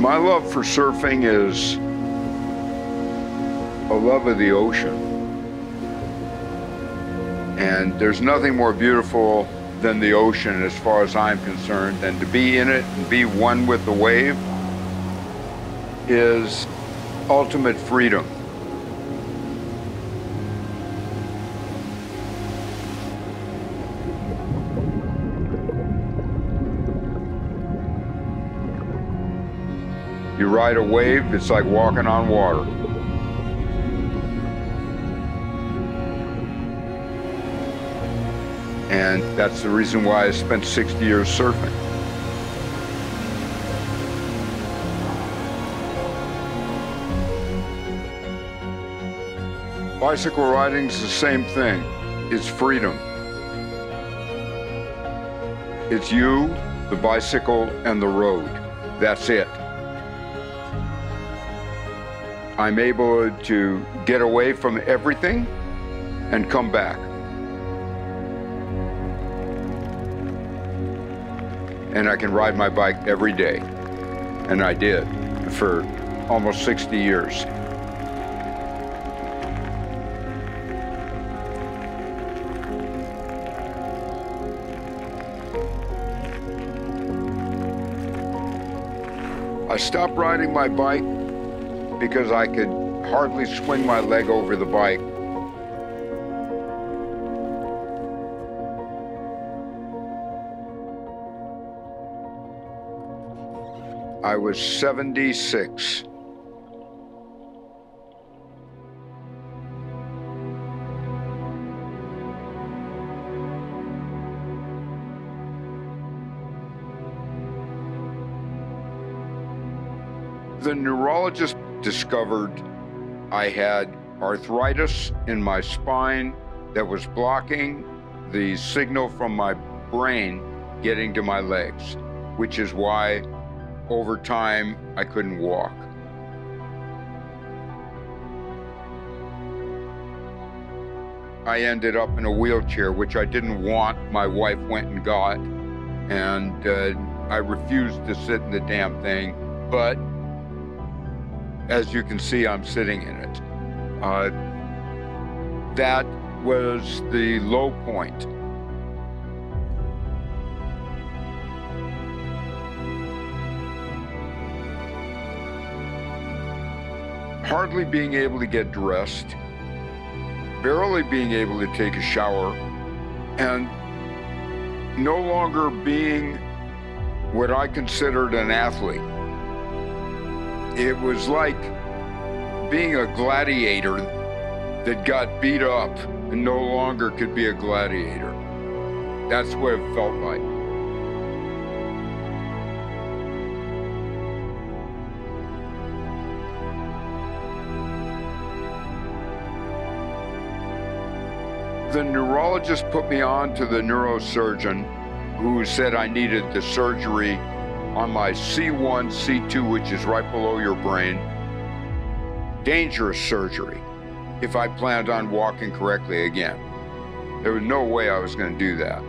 My love for surfing is a love of the ocean. And there's nothing more beautiful than the ocean as far as I'm concerned, and to be in it and be one with the wave is ultimate freedom. You ride a wave, it's like walking on water. And that's the reason why I spent 60 years surfing. Bicycle riding is the same thing. It's freedom. It's you, the bicycle, and the road. That's it. I'm able to get away from everything and come back. And I can ride my bike every day. And I did for almost 60 years. I stopped riding my bike because I could hardly swing my leg over the bike. I was 76. The neurologist discovered I had arthritis in my spine that was blocking the signal from my brain getting to my legs, which is why over time I couldn't walk. I ended up in a wheelchair, which I didn't want. My wife went and got, and I refused to sit in the damn thing, but as you can see, I'm sitting in it. That was the low point. Hardly being able to get dressed, barely being able to take a shower, and no longer being what I considered an athlete. It was like being a gladiator that got beat up and no longer could be a gladiator. That's what it felt like. The neurologist put me on to the neurosurgeon who said I needed the surgery on my C1, C2, which is right below your brain. Dangerous surgery if I planned on walking correctly again. There was no way I was going to do that.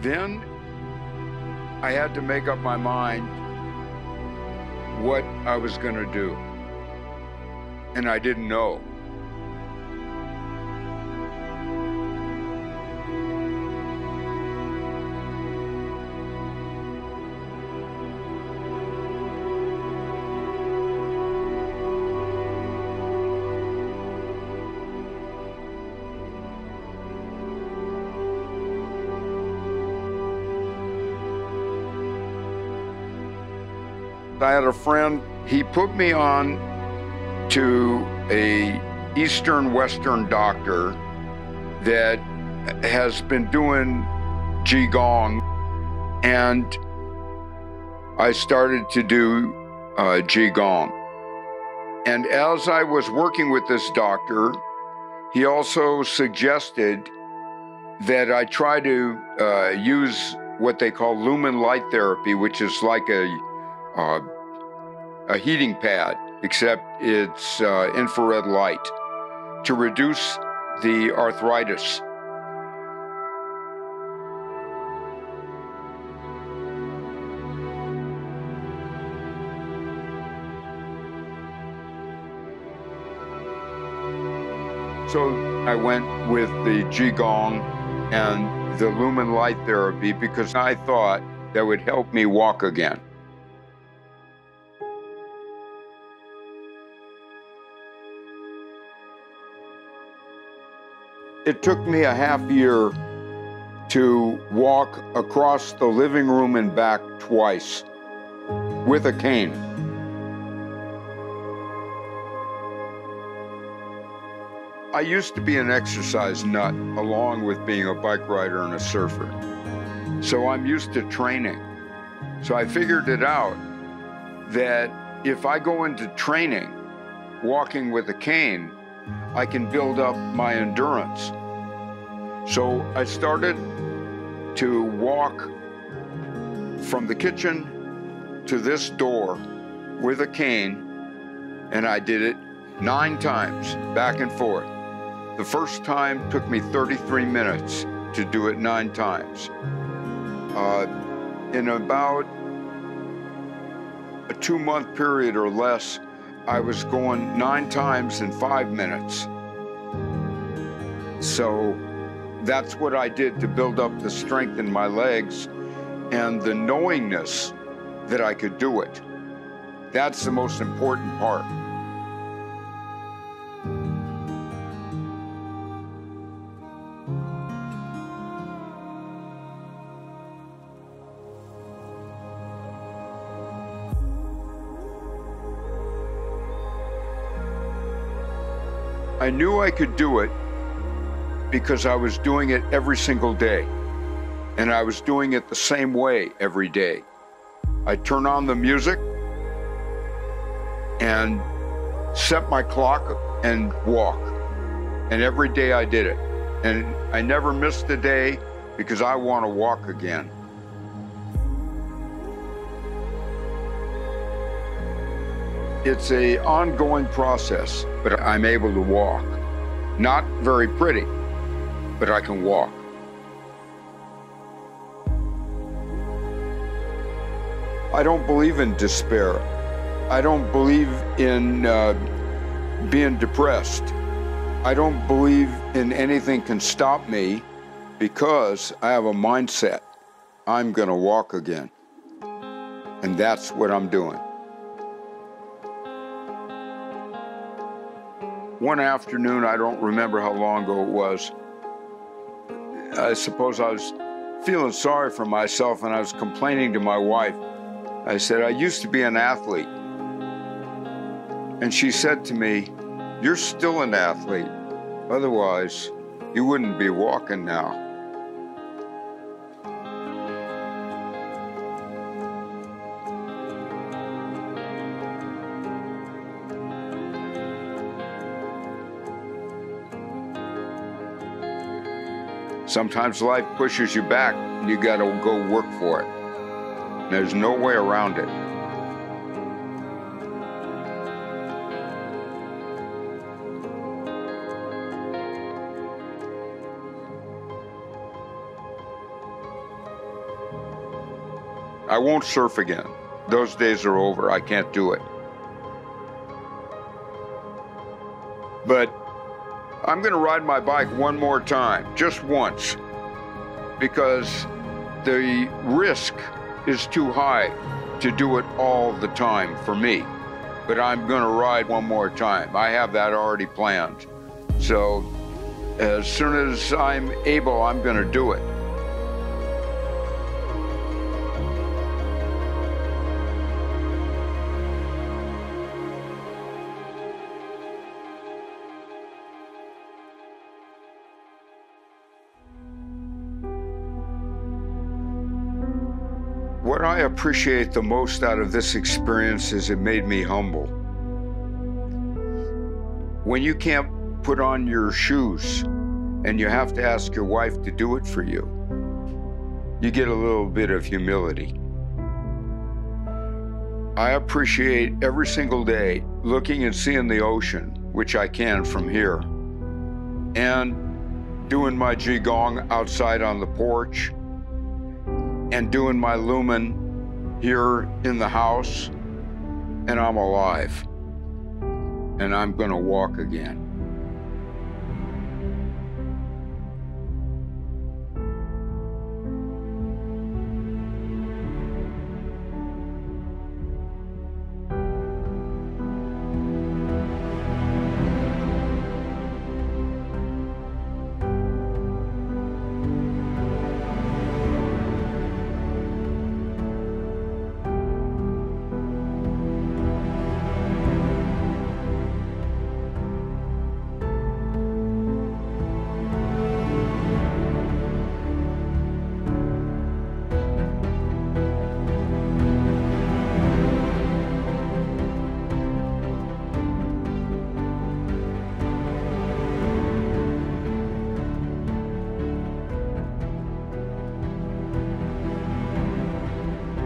Then I had to make up my mind what I was going to do. And I didn't know. I had a friend, he put me on to a Eastern Western doctor that has been doing Qigong, and I started to do Qigong. And as I was working with this doctor, he also suggested that I try to use what they call lumen light therapy, which is like a heating pad, except it's infrared light, to reduce the arthritis. So I went with the Qigong and the Lumen Light Therapy because I thought that would help me walk again. It took me a half year to walk across the living room and back twice with a cane. I used to be an exercise nut along with being a bike rider and a surfer. So I'm used to training. So I figured it out that if I go into training walking with a cane, I can build up my endurance. So I started to walk from the kitchen to this door with a cane, and I did it 9 times, back and forth. The first time took me 33 minutes to do it 9 times. In about a 2-month period or less, I was going 9 times in 5 minutes. So that's what I did to build up the strength in my legs and the knowingness that I could do it. That's the most important part. I knew I could do it because I was doing it every single day, and I was doing it the same way every day. I'd turn on the music and set my clock and walk, and every day I did it. And I never missed a day because I want to walk again. It's an ongoing process, but I'm able to walk. Not very pretty, but I can walk. I don't believe in despair. I don't believe in being depressed. I don't believe in anything can stop me because I have a mindset. I'm gonna walk again. And that's what I'm doing. One afternoon, I don't remember how long ago it was, I suppose I was feeling sorry for myself and I was complaining to my wife. I said, I used to be an athlete. And she said to me, you're still an athlete. Otherwise, you wouldn't be walking now. Sometimes life pushes you back and you gotta go work for it. There's no way around it. I won't surf again. Those days are over. I can't do it. But I'm going to ride my bike one more time, just once, because the risk is too high to do it all the time for me. But I'm going to ride one more time. I have that already planned. So as soon as I'm able, I'm going to do it. What I appreciate the most out of this experience is it made me humble. When you can't put on your shoes and you have to ask your wife to do it for you, you get a little bit of humility. I appreciate every single day looking and seeing the ocean, which I can from here, and doing my Qigong outside on the porch, and doing my Lumen here in the house, and I'm alive, and I'm gonna walk again.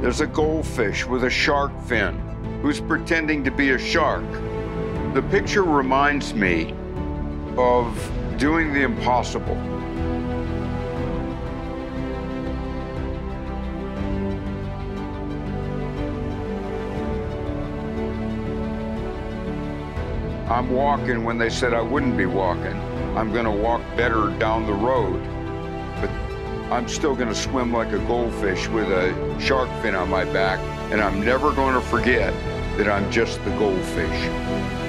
there's a goldfish with a shark fin who's pretending to be a shark. The picture reminds me of doing the impossible. I'm walking when they said I wouldn't be walking. I'm gonna walk better down the road, but I'm still gonna swim like a goldfish with a shark fin on my back, and I'm never gonna forget that I'm just the goldfish.